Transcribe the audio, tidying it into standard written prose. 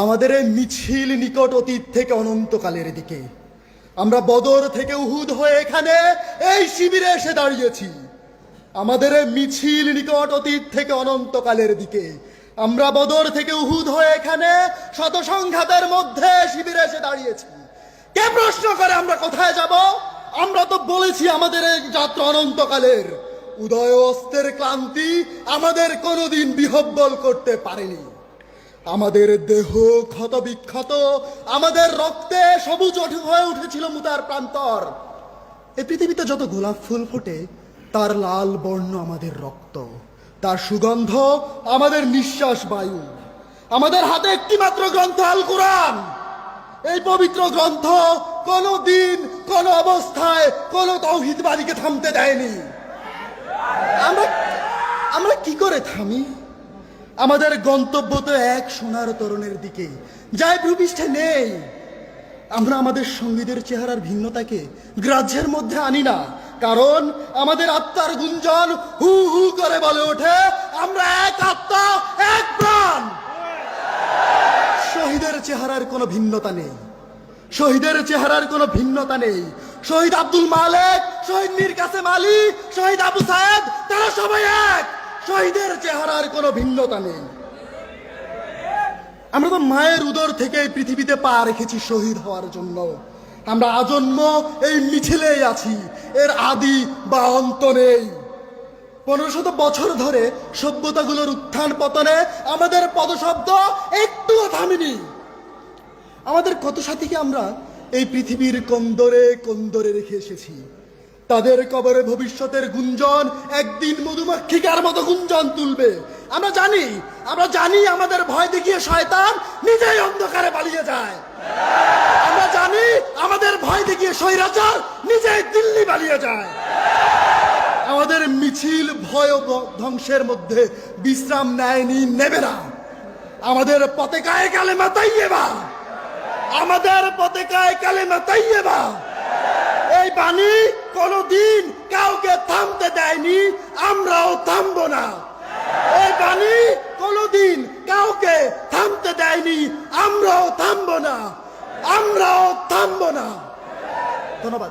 আমাদের এই মিছিল নিকট অতীত থেকে অনন্তকালের দিকে। আমরা বদর থেকে উহুদ হয়ে এখানে এই শিবিরে এসে দাঁড়িয়েছি। আমাদের এই মিছিল নিকট অতীত থেকে অনন্তকালের দিকে। আমরা বদর থেকে উহুদ হয়ে এখানে শত সংঘাতের মধ্যে শিবিরে এসে দাঁড়িয়েছি। কে প্রশ্ন করে আমরা কোথায় যাব? আমরা তো বলেছি আমাদের এই যাত্রা অনন্তকালের। উদয় অস্তের ক্লান্তি আমাদের কোনোদিন বিহব্বল করতে পারেনি। আমাদের দেহ ক্ষত বিক্ষত, আমাদের রক্তে সবুজ হয়ে উঠেছিল মুতার প্রান্তর। এই পৃথিবীতে যত গোলাপ ফুল ফোটে তার লাল বর্ণ আমাদের রক্ত, তার সুগন্ধ আমাদের নিঃশ্বাস বায়ু। আমাদের হাতে একটি মাত্র গ্রন্থ আল কোরআন। এই পবিত্র গ্রন্থ কোনো দিন কোনো অবস্থায় কোনো তাওহীদবাদীকে থামতে দেয়নি। আমরা কি করে থামি? আমাদের গন্তব্য তো এক সোনার তরুণের দিকে, যাই ভূপৃষ্ঠে নেই। আমরা আমাদের সঙ্গীদের চেহারার ভিন্নতাকে গ্রাহ্যের মধ্যে আনি না, কারণ আমাদের আত্মার গুঞ্জন হু হু করে বলে ওঠে, আমরা এক আত্মা, এক প্রাণ। শহীদের চেহারার কোনো ভিন্নতা নেই, শহীদের চেহারার কোনো ভিন্নতা নেই। শহীদ আব্দুল মালেক, শহীদ মীর কাসেম আলী, শহীদ আবু সায়েদ, তারা সবাই এক। শহীদের চেহারার কোনো ভিন্নতা নেই। আমরা তো মায়ের উদর থেকে এই পৃথিবীতে পা রেখেছি শহীদ হওয়ার জন্য। আমরা আজন্ম এই মিছিলেই আছি, এর আদি বা অন্ত নেই। 1500 বছর ধরে সভ্যতাগুলোর উত্থান পতনে আমাদের পদশব্দ একটুও থামেনি। আমাদের কত সাথীকে আমরা এই পৃথিবীর কোন্দরে কোন্দরে রেখে এসেছি। তাদের কবরে ভবিষ্যতের গুঞ্জন একদিন মধুমাক্ষিকার মতো গুঞ্জন তুলবে। আমরা জানি আমাদের ভয় দেখিয়ে শয়তান নিজেই অন্ধকারে পালিয়ে যায়। আমরা জানি আমাদের ভয় দেখিয়ে স্বৈরাচার নিজেই দিল্লি পালিয়ে যায়। আমাদের মিছিল ভয় ধ্বংসের মধ্যে বিশ্রাম নেয়নি, নেবে না। আমাদের পতাকায় কালেমা তাইয়্যিবা, আমাদের পতাকায় কালেমা তাইয়্যিবা। এই বাণী কোনদিন কাউকে থামতে দেয়নি, আমরাও থামবো না। এই বাণী কোনদিন কাউকে থামতে দেয়নি, আমরাও থামবো না, আমরাও থামবো না। ধন্যবাদ।